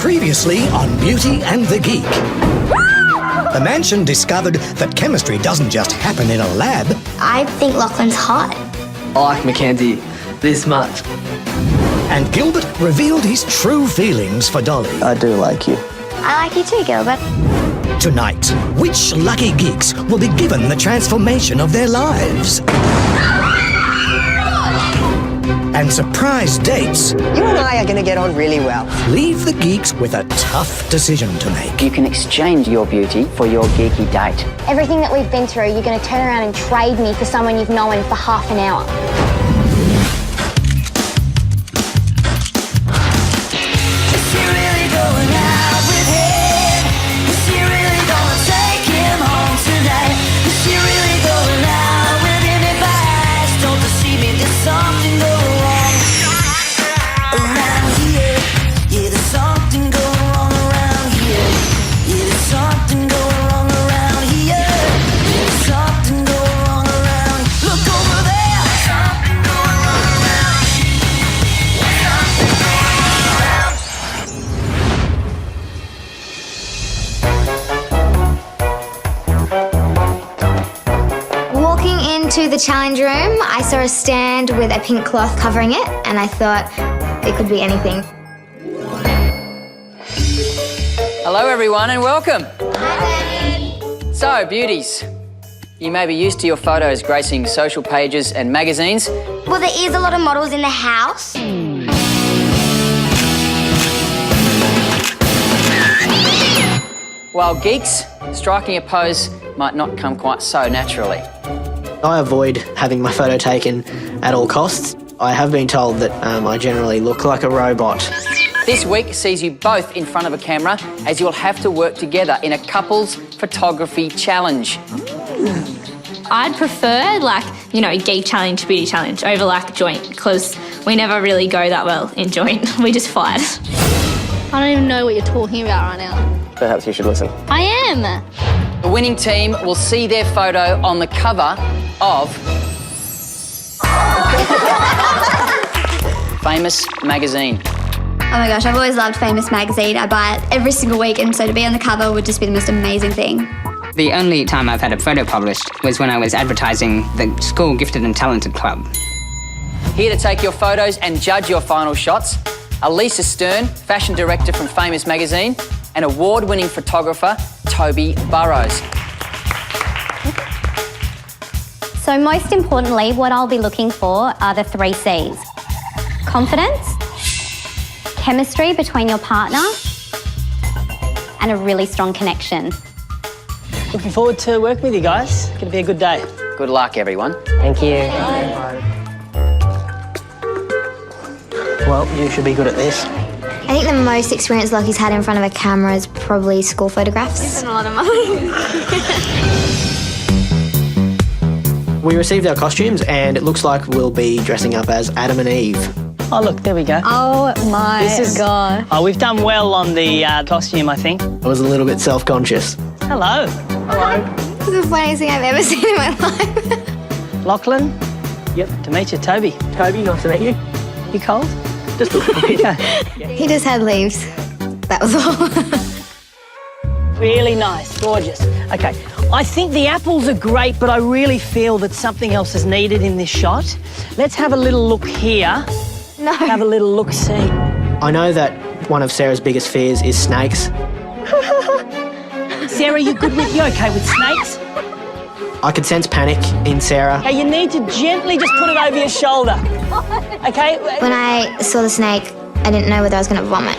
Previously on Beauty and the Geek. The mansion discovered that chemistry doesn't just happen in a lab. I think Lachlan's hot. I like Mackenzie this much. And Gilbert revealed his true feelings for Dolly. I do like you. I like you too, Gilbert. Tonight, which lucky geeks will be given the transformation of their lives? And surprise dates You and I are going to get on really well. leave the geeks with a tough decision to make. You can exchange your beauty for your geeky date. Everything that we've been through, you're going to turn around and trade me for someone you've known for half an hour. To the challenge room, I saw a stand with a pink cloth covering it, and I thought it could be anything. Hello everyone and welcome. Hi, So, beauties, you may be used to your photos gracing social pages and magazines. well, there is a lot of models in the house. While geeks, striking a pose might not come quite so naturally. I avoid having my photo taken at all costs. I have been told that I generally look like a robot. This week sees you both in front of a camera as you'll have to work together in a couples photography challenge. I'd prefer, geek challenge, beauty challenge over, joint, because we never really go that well in joint. We just fight. I don't even know what you're talking about right now. Perhaps you should listen. I am. The winning team will see their photo on the cover of Famous Magazine. Oh my gosh, I've always loved Famous Magazine. I buy it every single week, and so to be on the cover would just be the most amazing thing. The only time I've had a photo published was when I was advertising the School Gifted and Talented Club. Here to take your photos and judge your final shots, Elisa Stern, fashion director from Famous Magazine, and award-winning photographer, Toby Burrows. So most importantly, what I'll be looking for are the 3 C's. Confidence, chemistry between your partner, and a really strong connection. Looking forward to working with you guys. It's going to be a good day. Good luck, everyone. Thank you. Well, you should be good at this. I think the most experience Lockie's had in front of a camera is probably school photographs. Isn't a lot of money. We received our costumes and it looks like we'll be dressing up as Adam and Eve. Oh, look, there we go. Oh my god. Oh, we've done well on the costume, I think. I was a little bit self-conscious. Hello. This is the funniest thing I've ever seen in my life. Lachlan. Yep, to meet you, Toby. Toby, nice to meet you. You cold? Just a little bit. He just had leaves. That was all. Really nice, gorgeous. Okay, I think the apples are great, but I really feel that something else is needed in this shot. Let's have a little look here. No. Have a little look-see. I know that one of Sarah's biggest fears is snakes. Sarah, you okay with snakes? I could sense panic in Sarah. Okay, you need to gently just put it over your shoulder. Okay? When I saw the snake, I didn't know whether I was going to vomit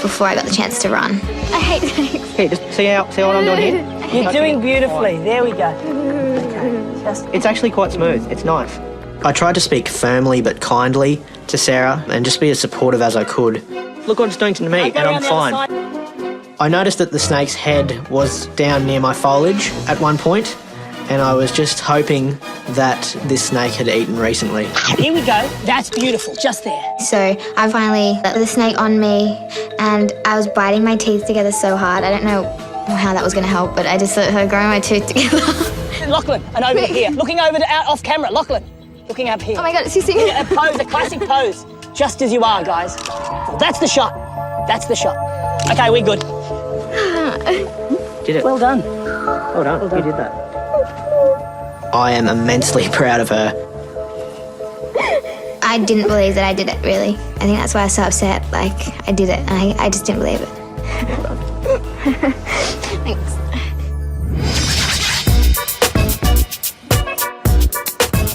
before I got the chance to run. I hate snakes. Here, just see what I'm doing here? You're doing beautifully. There we go. Okay, It's actually quite smooth. It's nice. I tried to speak firmly but kindly to Sarah and just be as supportive as I could. Look what it's doing to me, and I'm fine. I noticed that the snake's head was down near my foliage at one point, and I was just hoping that this snake had eaten recently. Here we go. That's beautiful, just there. So I finally let the snake on me, and I was biting my teeth together so hard. I don't know how that was going to help, but I just started growing my teeth together. Lachlan, and over here. Looking over out off camera. Lachlan, looking up here. Oh my God, it's you seeing A pose, a classic pose. Just as you are, guys. Well, that's the shot. That's the shot. Okay, we're good. Did it? Well done. Well done. You did that. I am immensely proud of her. I didn't believe that I did it, really. I think that's why I was so upset. Like, I did it, and I just didn't believe it. Thanks.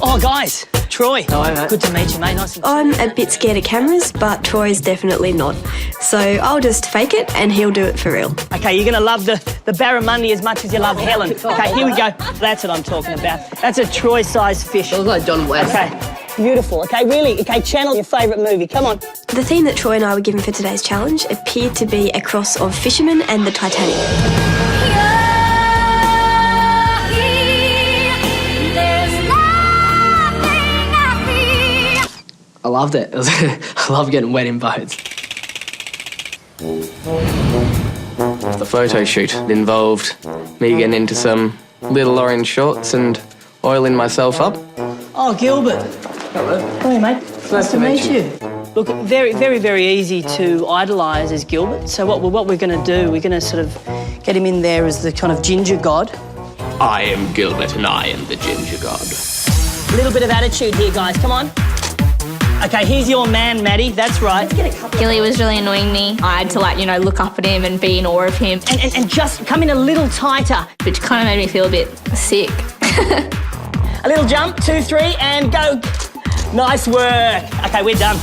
Oh, guys, Troy. Good to meet you, mate. Nice and I'm a bit scared of cameras, but Troy's definitely not. So I'll just fake it and he'll do it for real. Okay, you're going to love the barramundi as much as you love Helen. Okay, here we go. That's what I'm talking about. That's a Troy-sized fish. Looks like John West. Okay, beautiful. Okay, really? Okay, channel your favourite movie. Come on. The theme that Troy and I were given for today's challenge appeared to be a cross of Fisherman and the Titanic. I loved it. I love getting wet in boats. The photo shoot involved me getting into some little orange shorts and oiling myself up. Oh, Gilbert. Hello. Hey, mate. Nice to meet you. Look, very, very, very easy to idolise as Gilbert. So what we're going to do, we're going to sort of get him in there as the kind of ginger god. I am Gilbert and I am the ginger god. A little bit of attitude here, guys. Come on. Okay, here's your man, Maddie. That's right. Gilly was really annoying me. I had to, like, you know, look up at him and be in awe of him. And just come in a little tighter. Which kind of made me feel a bit sick. A little jump, 2, 3, and go. Nice work. Okay, we're done.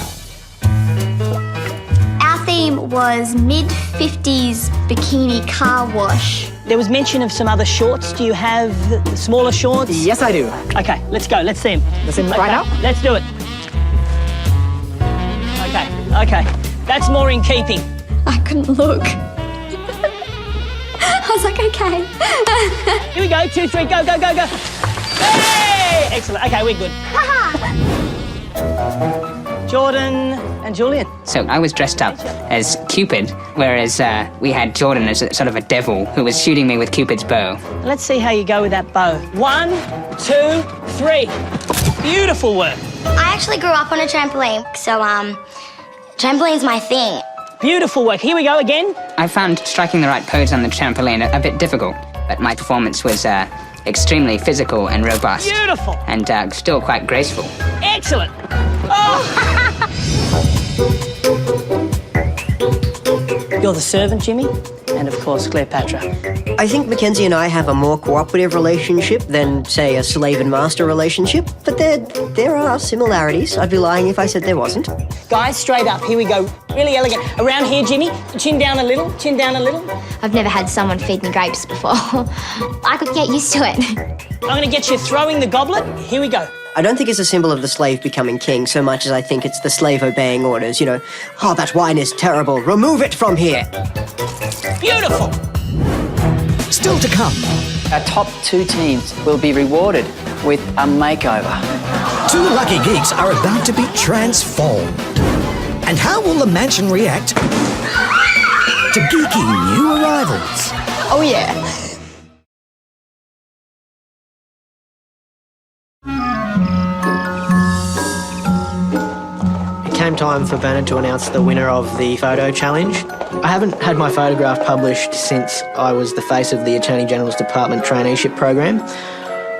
Our theme was mid-50s bikini car wash. There was mention of some other shorts. Do you have smaller shorts? Yes, I do. Okay, let's go. Let's see him. Let's see him right now? Let's do it. Okay. That's more in keeping. I couldn't look. I was like, okay. Here we go. 2, 3, go. Hey! Excellent. Okay, we're good. Jordan and Julian. So I was dressed up as Cupid, whereas we had Jordan as sort of a devil who was shooting me with Cupid's bow. Let's see how you go with that bow. 1, 2, 3. Beautiful work. I actually grew up on a trampoline, so trampoline's my thing. Beautiful work. Here we go again. I found striking the right pose on the trampoline a bit difficult, but my performance was extremely physical and robust. Beautiful. And still quite graceful. Excellent. Oh. You're the servant, Jimmy, and of course Cleopatra. I think Mackenzie and I have a more cooperative relationship than, say, a slave and master relationship, but there are similarities. I'd be lying if I said there wasn't. Guys, straight up. Here we go. Really elegant. Around here, Jimmy. Chin down a little. I've never had someone feed me grapes before. I could get used to it. I'm going to get you throwing the goblet. Here we go. I don't think it's a symbol of the slave becoming king so much as I think it's the slave obeying orders, you know. Oh, that wine is terrible. Remove it from here. Beautiful. Still to come. Our top 2 teams will be rewarded with a makeover. 2 lucky geeks are about to be transformed. And how will the mansion react to geeky new arrivals? Oh, yeah. It came time for Bernard to announce the winner of the photo challenge. I haven't had my photograph published since I was the face of the Attorney General's Department traineeship program.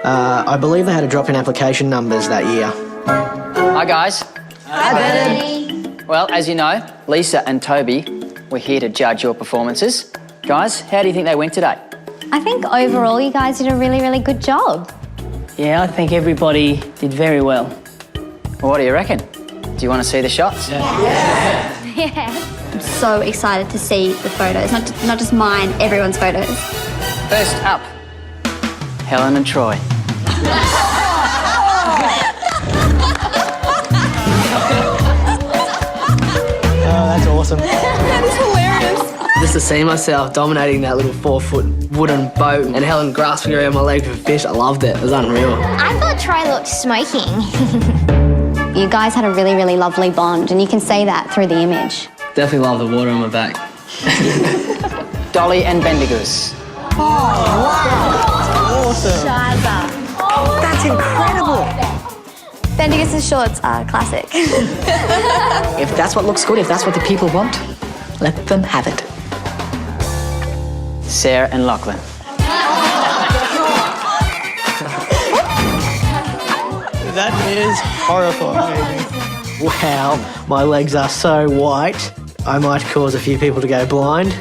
I believe they had to drop in application numbers that year. Hi, guys. Hi, Bernard. Well, as you know, Lisa and Toby were here to judge your performances. Guys, how do you think they went today? I think overall you guys did a really, really good job. Yeah, I think everybody did very well. Well, what do you reckon? Do you want to see the shots? Yeah. I'm so excited to see the photos, not just mine, everyone's photos. First up, Helen and Troy. Oh, that's awesome. That is hilarious. Just to see myself dominating that little 4-foot wooden boat and Helen grasping around my leg for fish, I loved it. It was unreal. I thought Troy looked smoking. You guys had a really, really lovely bond, and you can see that through the image. Definitely love the water on my back. Dolly and Bendigoose. Awesome. That's incredible. Bendigous's shorts are classic. If that's what looks good, if that's what the people want, Let them have it. Sarah and Lachlan. That is horrifying. Wow, my legs are so white, I might cause a few people to go blind.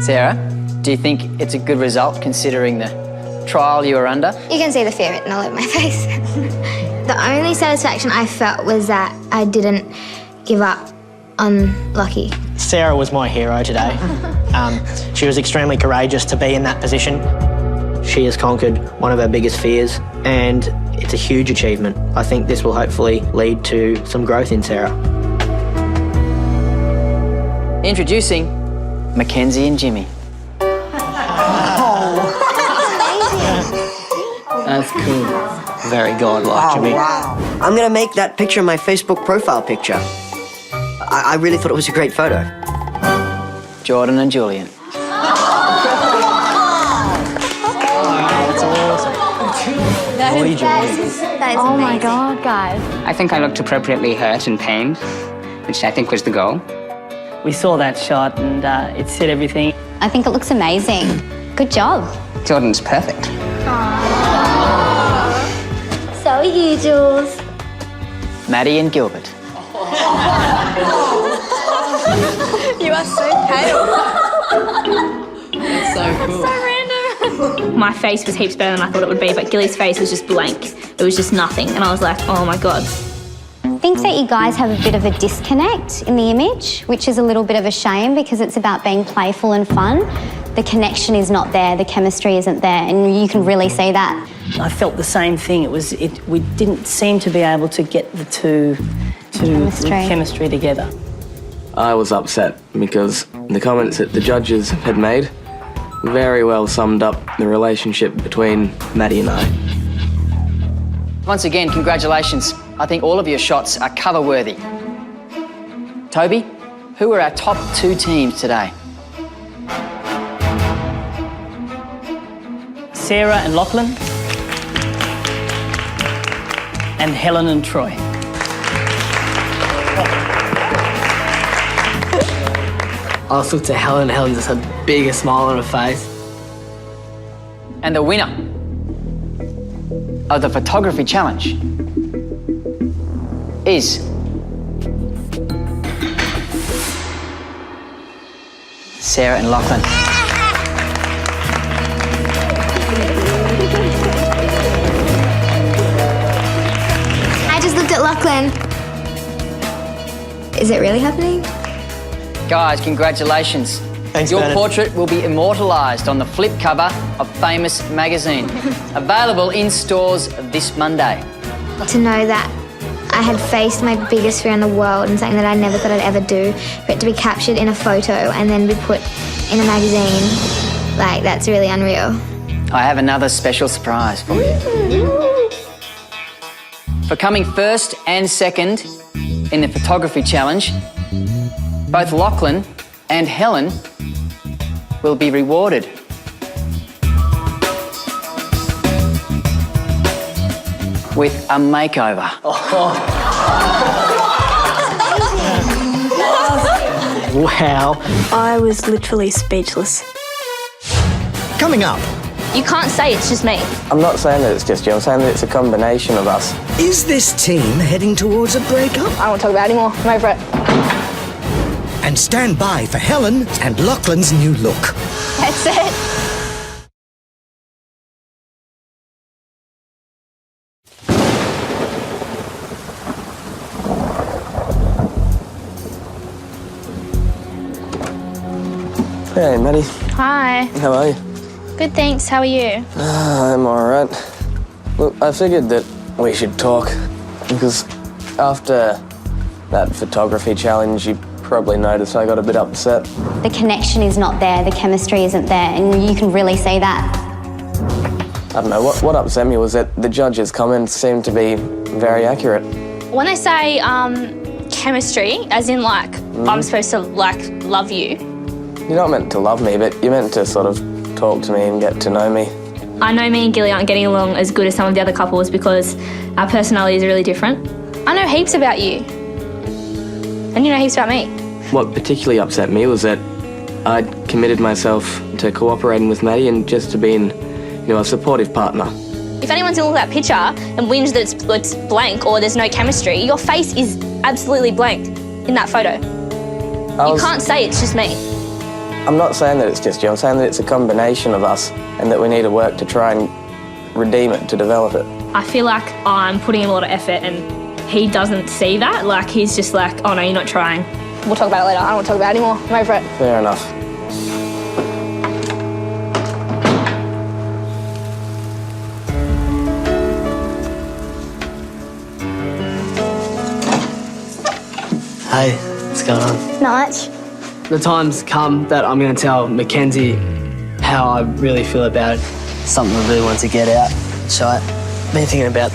Sarah, do you think it's a good result considering the trial you were under? You can see the fear written all over my face. The only satisfaction I felt was that I didn't give up on Lockie. Sarah was my hero today. She was extremely courageous to be in that position. She has conquered one of our biggest fears, and it's a huge achievement. I think this will hopefully lead to some growth in Sarah. Introducing Mackenzie and Jimmy. That's cool. Very godlike, Jimmy. I'm going to make that picture my Facebook profile picture. I really thought it was a great photo. Jordan and Julian. That is oh my God, guys. I think I looked appropriately hurt and pained, which I think was the goal. We saw that shot and it said everything. I think it looks amazing. Good job. Jordan's perfect. So are you, Jules. Maddie and Gilbert. You are so pale. That's so cool. My face was heaps better than I thought it would be, but Gilly's face was just blank. It was just nothing, and I was like, oh my God. I think that you guys have a bit of a disconnect in the image, which is a little bit of a shame because it's about being playful and fun. The connection is not there, the chemistry isn't there, and you can really see that. I felt the same thing. We didn't seem to be able to get the two chemistry together. I was upset because the comments that the judges had made very well summed up the relationship between Maddie and I. Once again, congratulations. I think all of your shots are cover-worthy. Toby, who are our top 2 teams today? Sarah and Lachlan. And Helen and Troy. I just looked at Helen. Helen just had the biggest smile on her face. And the winner of the photography challenge is Sarah and Lachlan. I just looked at Lachlan. Is it really happening? Guys, congratulations. Thanks, Your Bernard. portrait will be immortalised on the flip cover of Famous magazine. Available in stores this Monday. To know that I had faced my biggest fear in the world and something that I never thought I'd ever do, for it to be captured in a photo and then be put in a magazine, like, that's really unreal. I have another special surprise for you. For coming first and second in the photography challenge, both Lachlan and Helen will be rewarded. With a makeover. Wow. I was literally speechless. Coming up, You can't say it's just me. I'm not saying that it's just you, I'm saying that it's a combination of us. is this team heading towards a breakup? I won't talk about it anymore. I'm over it. And stand by for Helen and Lachlan's new look. That's it. Hey, Maddie. Hi. How are you? Good, thanks. How are you? I'm alright. Look, I figured that we should talk because after that photography challenge, you probably noticed I got a bit upset. The connection is not there, the chemistry isn't there, and you can really see that. I don't know, what upset me was that the judges' comments seemed to be very accurate. When I say chemistry, as in like I'm supposed to like love you. You're not meant to love me, but you're meant to sort of talk to me and get to know me. I know me and Gilly aren't getting along as good as some of the other couples because our personalities are really different. I know heaps about you. And you know heaps about me. What particularly upset me was that I'd committed myself to cooperating with Maddie and just to being, a supportive partner. If anyone's gonna look at that picture and whinge that it's blank or there's no chemistry, your face is absolutely blank in that photo. You can't say it's just me. I'm not saying that it's just you, I'm saying that it's a combination of us and that we need to work to try and redeem it, to develop it. I feel like I'm putting in a lot of effort and he doesn't see that. Like, he's just like, oh no, you're not trying. We'll talk about it later. I don't want to talk about it anymore. I'm over it. Fair enough. Hey, what's going on? Not much. The time's come that I'm going to tell Mackenzie how I really feel about it. Something I really want to get out. So I've been thinking about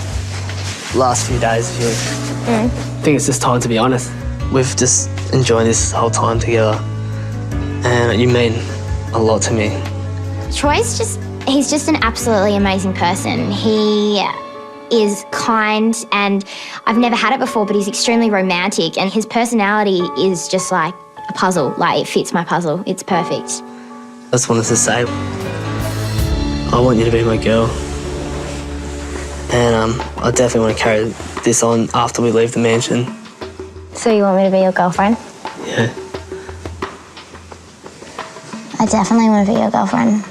the last few days of you. I think it's just time to be honest. We've just enjoyed this whole time together. And you mean a lot to me. He's just an absolutely amazing person. He is kind, and I've never had it before, but he's extremely romantic, and his personality is just like a puzzle. Like, it fits my puzzle. It's perfect. I just wanted to say, I want you to be my girl. And I definitely want to carry this on after we leave the mansion. So you want me to be your girlfriend? Yeah. I definitely want to be your girlfriend.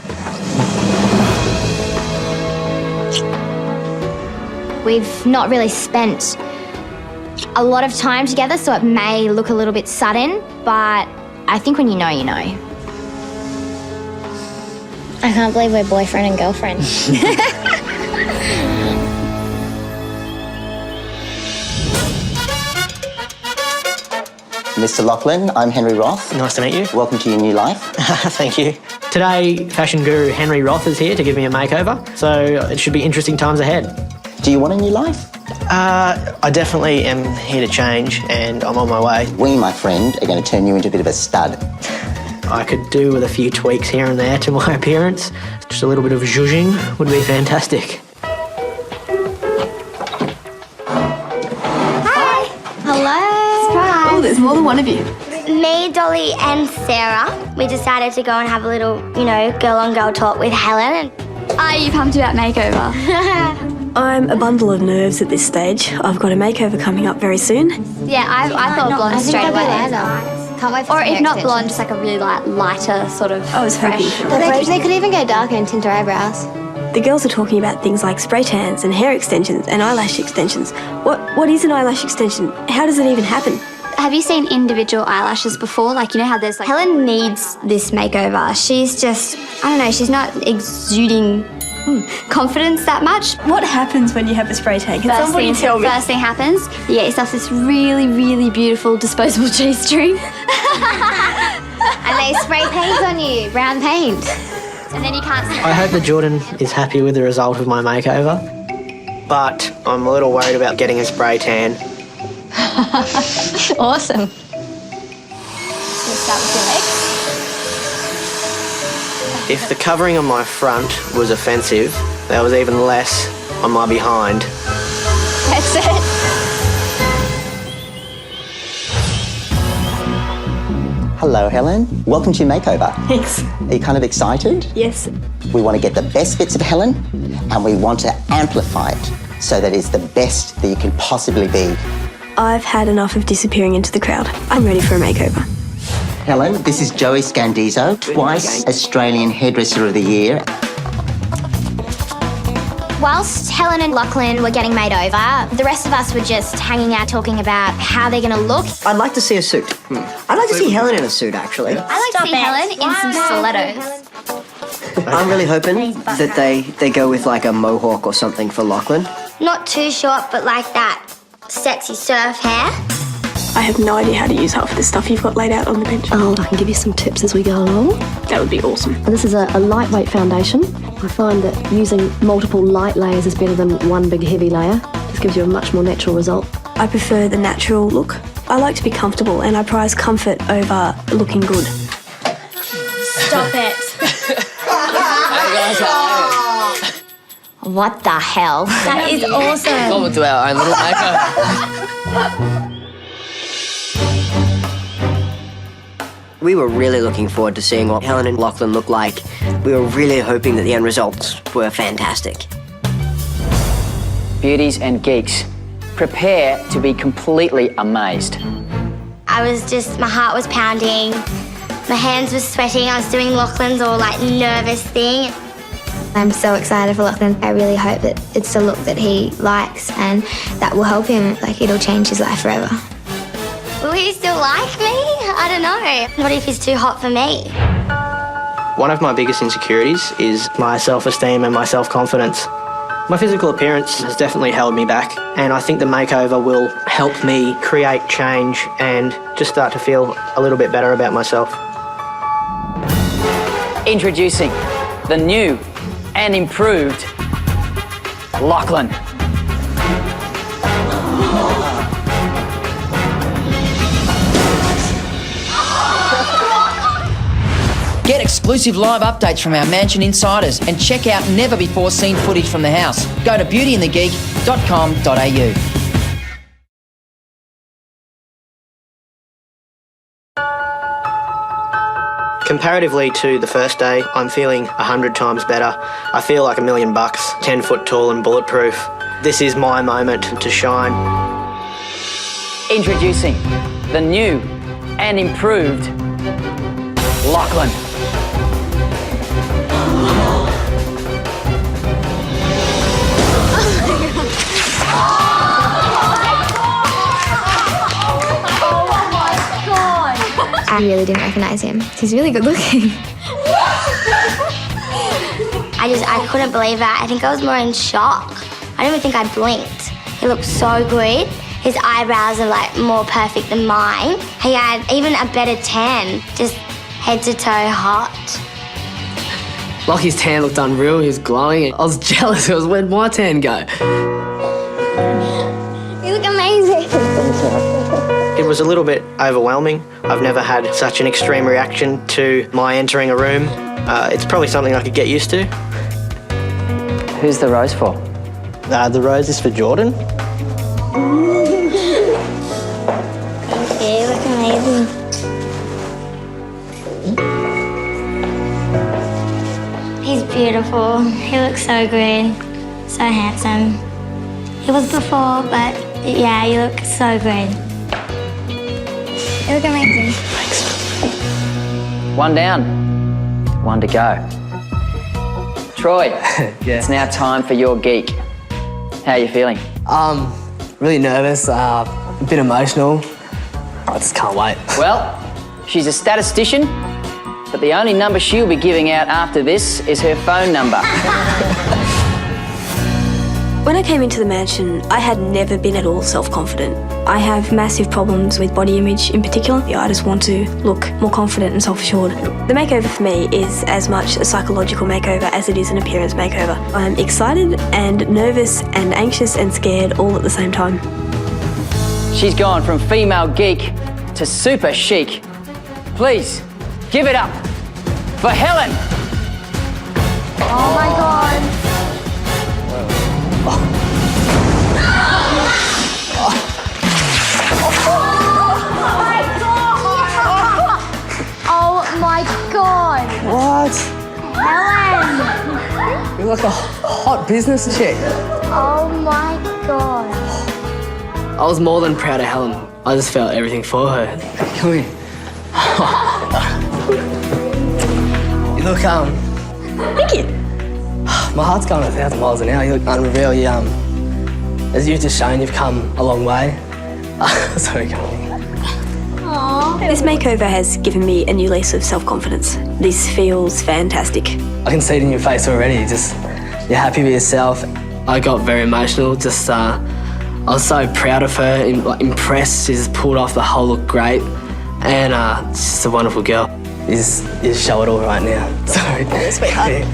We've not really spent a lot of time together, so it may look a little bit sudden, but I think when you know, you know. I can't believe we're boyfriend and girlfriend. Mr. Lachlan, I'm Henry Roth. Nice to meet you. Welcome to your new life. Thank you. Today, fashion guru Henry Roth is here to give me a makeover, so it should be interesting times ahead. Do you want a new life? I definitely am here to change, and I'm on my way. We, my friend, are going to turn you into a bit of a stud. I could do with a few tweaks here and there to my appearance. Just a little bit of zhuzhing would be fantastic. Hi. Hello. Surprise. Oh, there's more than one of you. Me, Dolly and Sarah, we decided to go and have a little, girl-on-girl talk with Helen. Are you pumped about makeover? I'm a bundle of nerves at this stage. I've got a makeover coming up very soon. Yeah, I thought blonde straight away. Can't wait for Or some if not extensions. blonde, just like a really lighter sort of I was hoping fresh. for They could even go darker and tint their eyebrows. The girls are talking about things like spray tans and hair extensions and eyelash extensions. What is an eyelash extension? How does it even happen? Have you seen individual eyelashes before? Like, how there's like... Helen needs this makeover. She's just, I don't know, she's not exuding confidence that much. What happens when you have a spray tan? Can somebody tell me? First thing happens, you get yourself this really, really beautiful disposable G-string. And they spray paint on you, brown paint. And then you can't see. I hope that Jordan is happy with the result of my makeover, but I'm a little worried about getting a spray tan. Awesome. Let's start with your legs. If the covering on my front was offensive, there was even less on my behind. That's it. Hello, Helen. Welcome to your makeover. Thanks. Are you kind of excited? Yes. We want to get the best bits of Helen and we want to amplify it so that it's the best that you can possibly be. I've had enough of disappearing into the crowd. I'm ready for a makeover. Helen, this is Joey Scandizo, twice Australian Hairdresser of the Year. Whilst Helen and Lachlan were getting made over, the rest of us were just hanging out talking about how they're going to look. I'd like to see a suit. I'd like to see Helen in a suit, actually. I like to see Helen in some stilettos. I'm really hoping that they go with like a mohawk or something for Lachlan. Not too short, but like that sexy surf hair. I have no idea how to use half of this stuff you've got laid out on the bench. Oh, I can give you some tips as we go along. That would be awesome. This is a lightweight foundation. I find that using multiple light layers is better than one big heavy layer. Just gives you a much more natural result. I prefer the natural look. I like to be comfortable and I prize comfort over looking good. Stop it. What the hell? That is awesome. Welcome to our own little makeover. We were really looking forward to seeing what Helen and Lachlan looked like. We were really hoping that the end results were fantastic. Beauties and geeks, prepare to be completely amazed. My heart was pounding, my hands were sweating, I was doing Lachlan's all like nervous thing. I'm so excited for Lachlan. I really hope that it's the look that he likes and that will help him, like it'll change his life forever. Will he still like me? I don't know. What if he's too hot for me? One of my biggest insecurities is my self-esteem and my self-confidence. My physical appearance has definitely held me back, and I think the makeover will help me create change and just start to feel a little bit better about myself. Introducing the new and improved Lachlan. Get exclusive live updates from our Mansion insiders and check out never-before-seen footage from the house. Go to beautyandthegeek.com.au. Comparatively to the first day, I'm feeling 100 times better. I feel like $1 million, 10 foot tall and bulletproof. This is my moment to shine. Introducing the new and improved Lachlan. I really didn't recognise him. He's really good looking. I couldn't believe that. I think I was more in shock. I don't even think I blinked. He looked so good. His eyebrows are like more perfect than mine. He had even a better tan, just head to toe hot. Lockie's tan looked unreal, he was glowing. I was jealous, where'd my tan go? You look amazing. It was a little bit overwhelming. I've never had such an extreme reaction to my entering a room. It's probably something I could get used to. Who's the rose for? The rose is for Jordan. Thank you, you look amazing. He's beautiful. He looks so good, so handsome. He was before, but yeah, you look so good. You look amazing. Thanks. One down, one to go. Troy, It's now time for your geek. How are you feeling? Really nervous, a bit emotional. I just can't wait. Well, she's a statistician, but the only number she'll be giving out after this is her phone number. When I came into the mansion, I had never been at all self-confident. I have massive problems with body image in particular. I just want to look more confident and self-assured. The makeover for me is as much a psychological makeover as it is an appearance makeover. I'm excited and nervous and anxious and scared all at the same time. She's gone from female geek to super chic. Please, give it up for Helen. Oh my God. Oh my God. What? Helen. You're like a hot business chick. Oh my God. I was more than proud of Helen. I just felt everything for her. Come here. You look, Thank you. my heart's going 1,000 miles an hour. You look unreal. As you've just shown, you've come a long way. Sorry, come on. This makeover has given me a new lease of self-confidence. This feels fantastic. I can see it in your face already. You're happy with yourself. I got very emotional. I was so proud of her, impressed. She's pulled off the whole look great, and she's just a wonderful girl. You just show it all right now. Sorry. Sweetheart.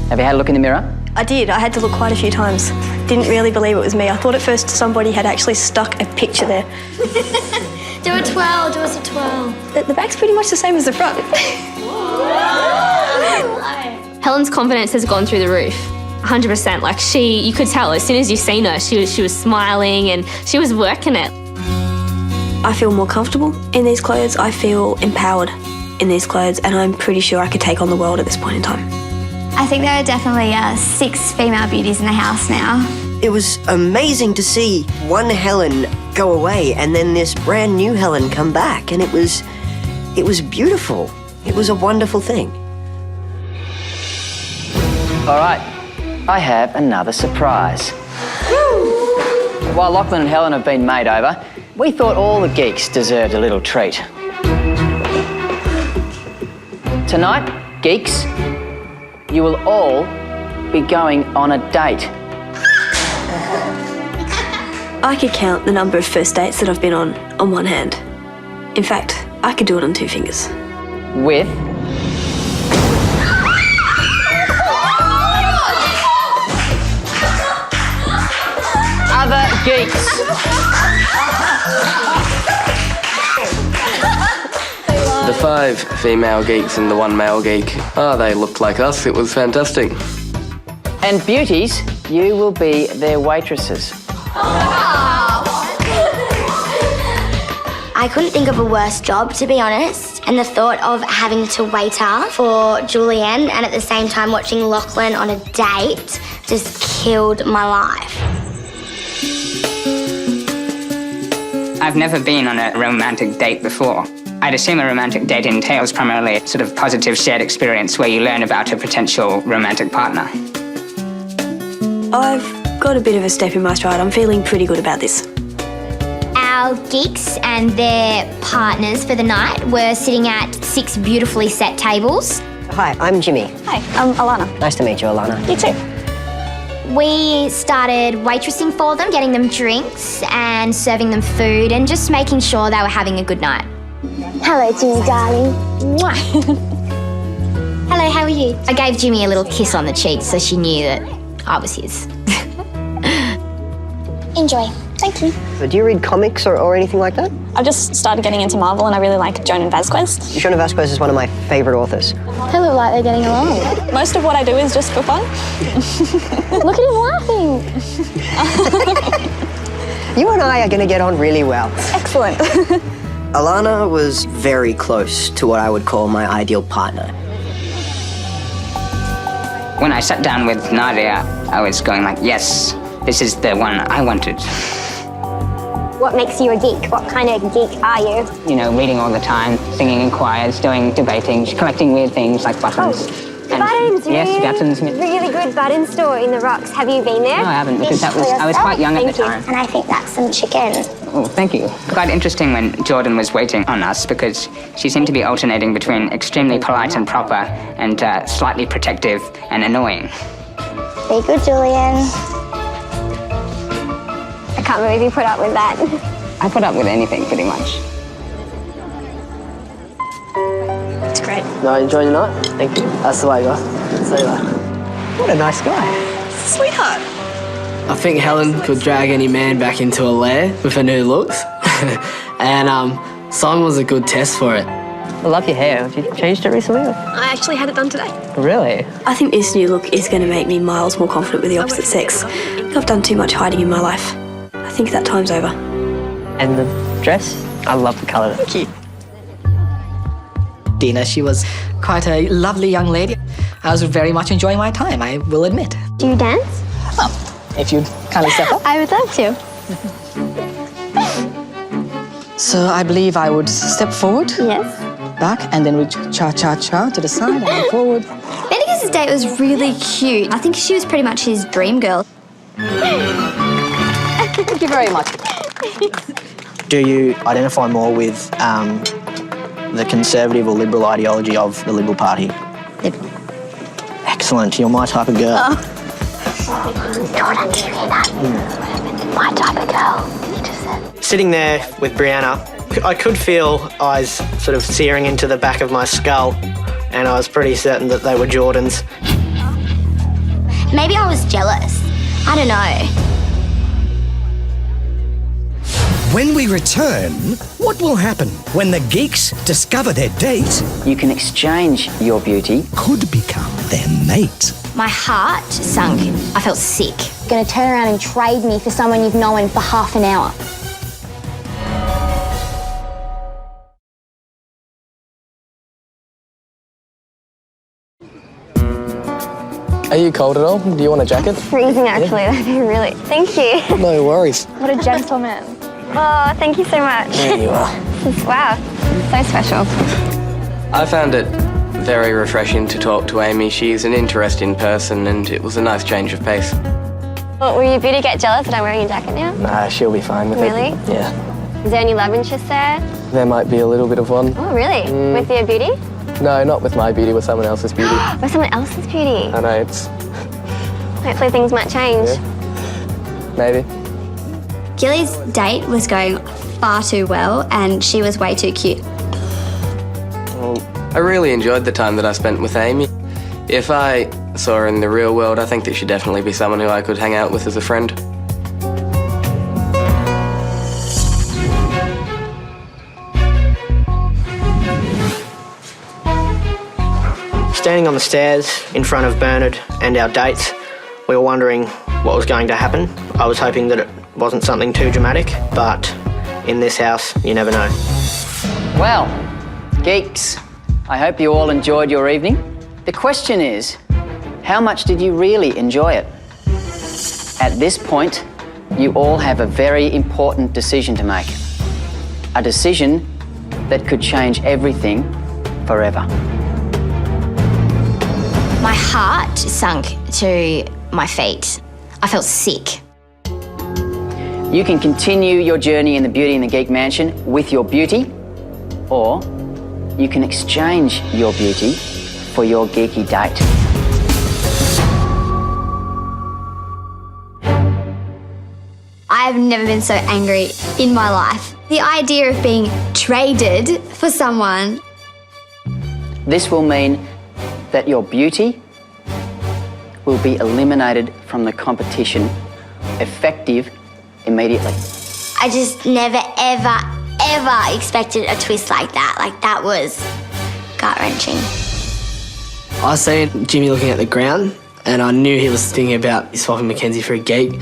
Have you had a look in the mirror? I did. I had to look quite a few times. Didn't really believe it was me. I thought at first somebody had actually stuck a picture there. Do a twirl, do us a twirl. The back's pretty much the same as the front. Helen's confidence has gone through the roof. 100%. Like you could tell as soon as you seen her, she was smiling and she was working it. I feel more comfortable in these clothes. I feel empowered in these clothes, and I'm pretty sure I could take on the world at this point in time. I think there are definitely 6 female beauties in the house now. It was amazing to see one Helen go away and then this brand new Helen come back, and it was beautiful. It was a wonderful thing. All right, I have another surprise. While Lachlan and Helen have been made over, we thought all the geeks deserved a little treat. Tonight, geeks, you will all be going on a date. I could count the number of first dates that I've been on one hand. In fact, I could do it on 2 fingers. With other geeks. The 5 female geeks and the 1 male geek. Oh, they looked like us. It was fantastic. And beauties, you will be their waitresses. I couldn't think of a worse job, to be honest, and the thought of having to waiter for Julianne and at the same time watching Lachlan on a date just killed my life. I've never been on a romantic date before. I'd assume a romantic date entails primarily a sort of positive shared experience where you learn about a potential romantic partner. I've got a bit of a step in my stride. I'm feeling pretty good about this. Our geeks and their partners for the night were sitting at 6 beautifully set tables. Hi, I'm Jimmy. Hi, I'm Alana. Nice to meet you, Alana. You too. We started waitressing for them, getting them drinks and serving them food and just making sure they were having a good night. Hello, Jimmy, darling. Mwah. Hello, how are you? I gave Jimmy a little kiss on the cheek so she knew that I was his. Enjoy. Thank you. Do you read comics or anything like that? I've just started getting into Marvel and I really like Joan Vasquez. Joan Vasquez is one of my favourite authors. They look like they're getting along. Most of what I do is just for fun. Look at him laughing. You and I are going to get on really well. Excellent. Alana was very close to what I would call my ideal partner. When I sat down with Nadia, I was going like, yes, this is the one I wanted. What makes you a geek? What kind of geek are you? You know, reading all the time, singing in choirs, debating, collecting weird things like buttons. Buttons, yes, buttons. Really good button store in the Rocks. Have you been there? No, I haven't, because I was quite young at the time. And I think that's some chicken. Oh, thank you. Quite interesting when Jordan was waiting on us because she seemed to be alternating between extremely polite and proper and slightly protective and annoying. Be good, Julian. I can't believe you put up with that. I put up with anything, pretty much. It's great. No, enjoying your night? Thank you. That's the way, guys. See you later. What a nice guy. Sweetheart. I think Helen could drag any man back into a lair with her new looks. And Simon was a good test for it. I love your hair. Have you changed it recently? I actually had it done today. Really? I think this new look is going to make me miles more confident with the opposite sex. I think I've done too much hiding in my life. I think that time's over. And the dress? I love the colour. Thank you. Dina, she was quite a lovely young lady. I was very much enjoying my time, I will admit. Do you dance? Well, if you'd kindly step up. I would love to. So I believe I would step forward. Yes. Back, and then we cha-cha-cha to the side and then forward. Bendigus' date was really cute. I think she was pretty much his dream girl. Thank you very much. Do you identify more with the conservative or liberal ideology of the Liberal Party? Liberal. Excellent. You're my type of girl. Jordan, do you hear that? My type of girl, he just said. Sitting there with Brianna, I could feel eyes sort of searing into the back of my skull, and I was pretty certain that they were Jordan's. Maybe I was jealous. I don't know. When we return, what will happen when the geeks discover their date You can exchange your beauty could become their mate? My heart sunk. I felt sick. Gonna turn around and trade me for someone you've known for half an hour. Are you cold at all? Do you want a jacket? Freezing, actually. That'd be really... Thank you. No worries. What a gentleman. Oh, thank you so much. There you are. Wow, so special. I found it very refreshing to talk to Amy. She's an interesting person and it was a nice change of pace. Well, will your beauty get jealous that I'm wearing a jacket now? Nah, she'll be fine with Really? it. Yeah. Is there any love interest there? There might be a little bit of one. Oh, really? With your beauty? No, not with my beauty, with someone else's beauty. With someone else's beauty? I know, it's... Hopefully things might change. Yeah. Maybe. Gilly's date was going far too well and she was way too cute. Well, I really enjoyed the time that I spent with Amy. If I saw her in the real world, I think that she'd definitely be someone who I could hang out with as a friend. Standing on the stairs in front of Bernard and our dates, we were wondering what was going to happen. I was hoping that it wasn't something too dramatic, but in this house, you never know. Well, geeks, I hope you all enjoyed your evening. The question is, how much did you really enjoy it? At this point, you all have a very important decision to make. A decision that could change everything forever. My heart sunk to my feet. I felt sick. You can continue your journey in the Beauty and the Geek mansion with your beauty, or you can exchange your beauty for your geeky date. I've never been so angry in my life. The idea of being traded for someone. This will mean that your beauty will be eliminated from the competition, effective immediately. I just never, ever, ever expected a twist like that. Like, that was gut-wrenching. I seen Jimmy looking at the ground and I knew he was thinking about swapping Mackenzie for a geek.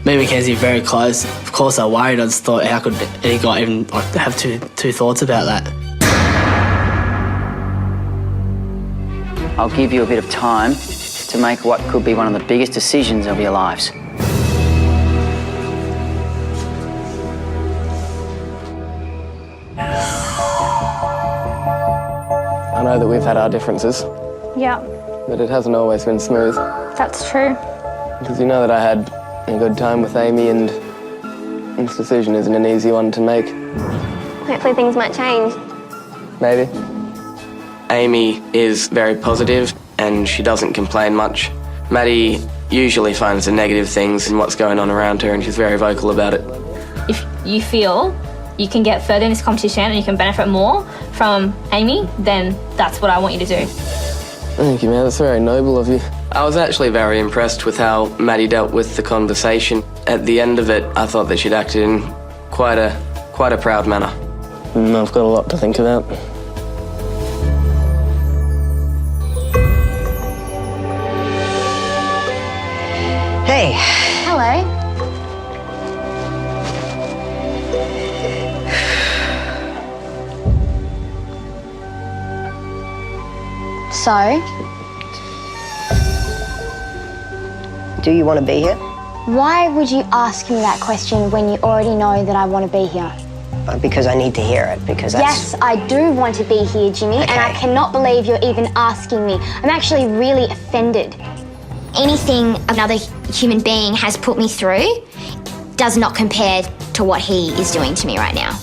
Me and Mackenzie are very close. Of course I worried. I just thought, how could any guy even have two thoughts about that? I'll give you a bit of time to make what could be one of the biggest decisions of your lives. I know that we've had our differences, Yeah, but it hasn't always been smooth. that's true. Because you know that I had a good time with Amy and this decision isn't an easy one to make. Hopefully things might change. Maybe. Amy is very positive and she doesn't complain much. Maddie usually finds the negative things in what's going on around her and she's very vocal about it. If you feel you can get further in this competition and you can benefit more from Amy, then that's what I want you to do. Thank you, man. That's very noble of you. I was actually very impressed with how Maddie dealt with the conversation. At the end of it, I thought that she'd acted in quite a proud manner. I've got a lot to think about. Hey. Hello. So, Do you want to be here? why would you ask me that question when you already know that I want to be here? Because I need to hear it, because that's... Yes, I do want to be here, Jimmy, and I cannot believe you're even asking me. I'm actually really offended. Anything another human being has put me through does not compare to what he is doing to me right now.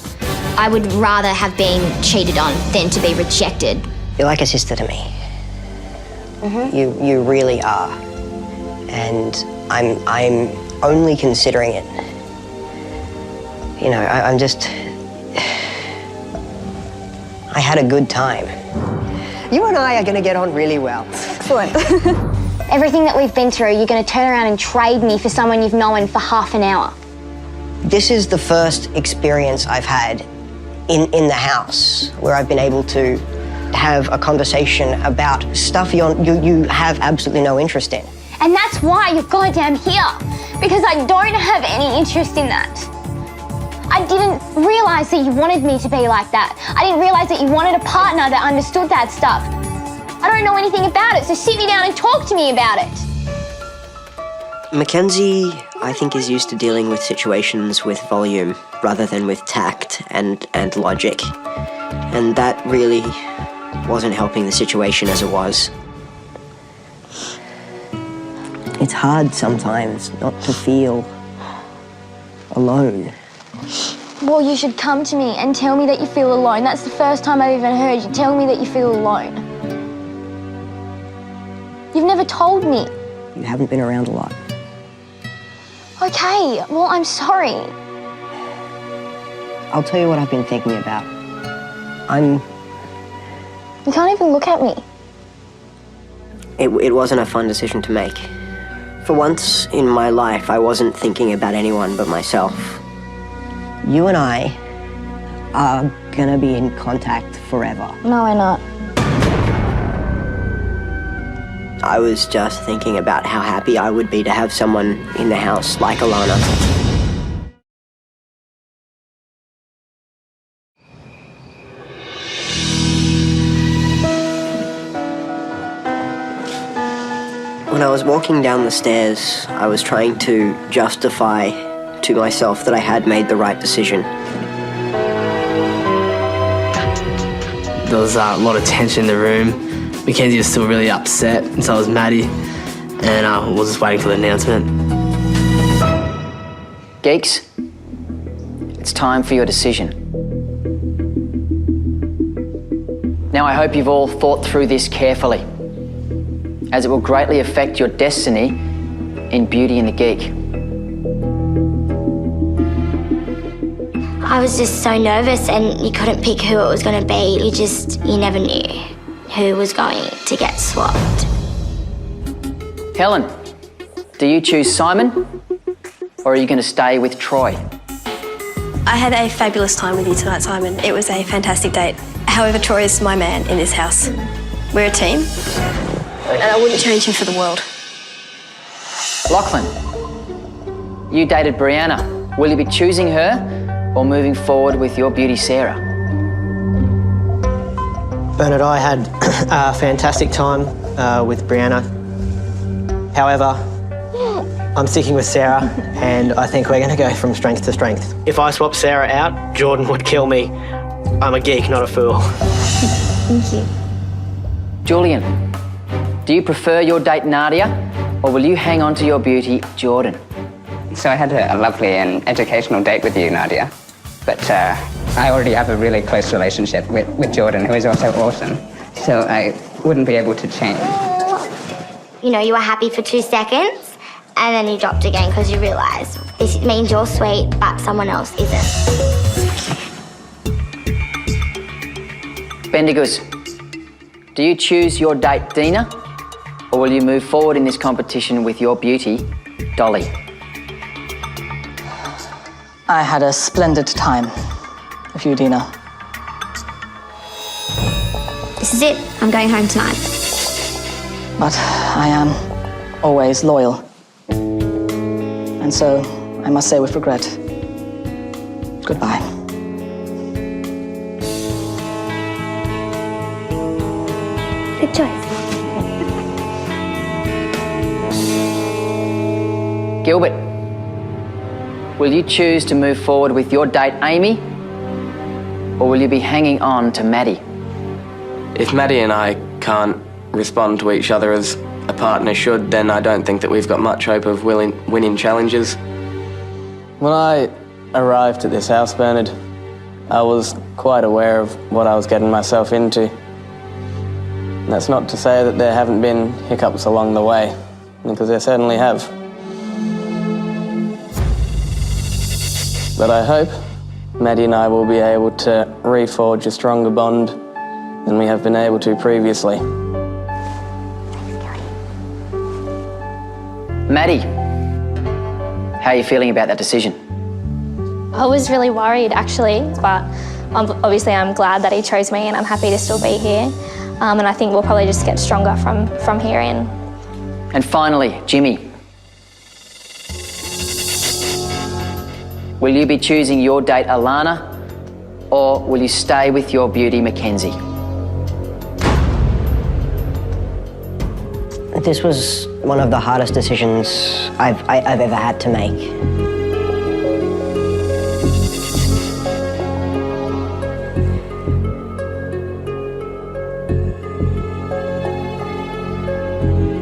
I would rather have been cheated on than to be rejected. You're like a sister to me. You really are. And I'm only considering it. You know, I'm just... I had a good time. You and I are going to get on really well. Excellent. Everything that we've been through, you're going to turn around and trade me for someone you've known for half an hour. This is the first experience I've had in the house where I've been able to have a conversation about stuff you have absolutely no interest in. And that's why you're goddamn here. Because I don't have any interest in that. I didn't realise that you wanted me to be like that. I didn't realise that you wanted a partner that understood that stuff. I don't know anything about it, so sit me down and talk to me about it. Mackenzie, I think, is used to dealing with situations with volume rather than with tact and logic. And that really wasn't helping the situation as it was. It's hard sometimes not to feel alone. Well, you should come to me and tell me that you feel alone. That's the first time I've even heard you tell me that you feel alone. You've never told me. You haven't been around a lot. Okay, well, I'm sorry. I'll tell you what I've been thinking about. You can't even look at me. It wasn't a fun decision to make. For once in my life, I wasn't thinking about anyone but myself. You and I are gonna be in contact forever. No, we're not. I was just thinking about how happy I would be to have someone in the house like Alana. When I was walking down the stairs, I was trying to justify to myself that I had made the right decision. There was a lot of tension in the room. Mackenzie was still really upset, and so was Maddie, and I was just waiting for the announcement. Geeks, it's time for your decision. Now, I hope you've all thought through this carefully, as it will greatly affect your destiny in Beauty and the Geek. I was just so nervous and you couldn't pick who it was going to be. You never knew who was going to get swapped. Helen, do you choose Simon, or are you going to stay with Troy? I had a fabulous time with you tonight, Simon. It was a fantastic date. However, Troy is my man in this house. We're a team, and I wouldn't change him for the world. Lachlan, you dated Brianna. Will you be choosing her or moving forward with your beauty Sarah? Bernard, I had a fantastic time with Brianna. However, I'm sticking with Sarah, and I think we're going to go from strength to strength. If I swap Sarah out, Jordan would kill me. I'm a geek, not a fool. Thank you. Julian, do you prefer your date Nadia, or will you hang on to your beauty Jordan? So I had a lovely and educational date with you, Nadia. But I already have a really close relationship with Jordan, who is also awesome. So I wouldn't be able to change. You know, you were happy for 2 seconds and then you dropped again because you realised this means you're sweet but someone else isn't. Bendigoos, do you choose your date Dina, or will you move forward in this competition with your beauty Dolly? I had a splendid time with you, Dina. This is it. I'm going home tonight. But I am always loyal. And so I must say with regret, goodbye. Good choice. Gilbert, will you choose to move forward with your date Amy, or will you be hanging on to Maddie? If Maddie and I can't respond to each other as a partner should, then I don't think that we've got much hope of winning challenges. When I arrived at this house, Bernard, I was quite aware of what I was getting myself into. And that's not to say that there haven't been hiccups along the way, because there certainly have. But I hope Maddie and I will be able to reforge a stronger bond than we have been able to previously. Maddie, how are you feeling about that decision? I was really worried, actually, but Obviously, I'm glad that he chose me and I'm happy to still be here. And I think we'll probably just get stronger from here in. And finally, Jimmy. Will you be choosing your date, Alana, or will you stay with your beauty, Mackenzie? This was one of the hardest decisions I've ever had to make.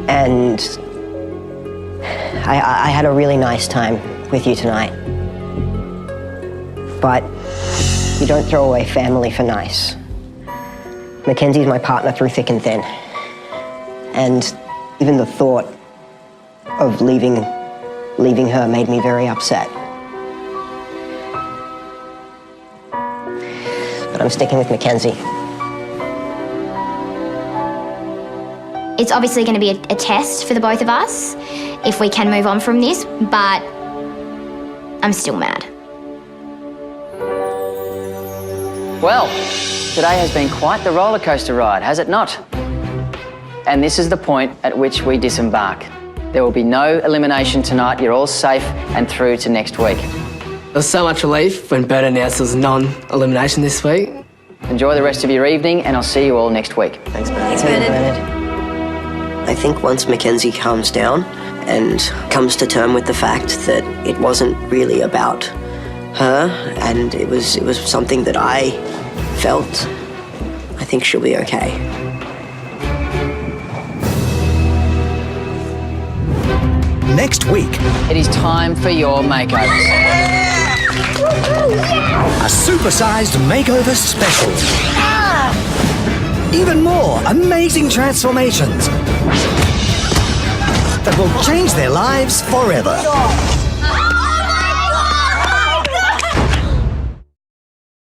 And I had a really nice time with you tonight. But you don't throw away family for nice. Mackenzie's my partner through thick and thin. And even the thought of leaving her made me very upset. But I'm sticking with Mackenzie. It's obviously going to be a test for the both of us if we can move on from this, but I'm still mad. Well, today has been quite the roller coaster ride, has it not? And this is the point at which we disembark. There will be no elimination tonight. You're all safe and through to next week. There was so much relief when Bert announced there was non-elimination this week. Enjoy the rest of your evening and I'll see you all next week. Thanks, Bernard. Thanks, Bernard. I think once Mackenzie calms down and comes to terms with the fact that it wasn't really about her and it was something that I felt, I think she'll be okay. Next week, it is time for your makeovers. A supersized makeover special. Even more amazing transformations that will change their lives forever.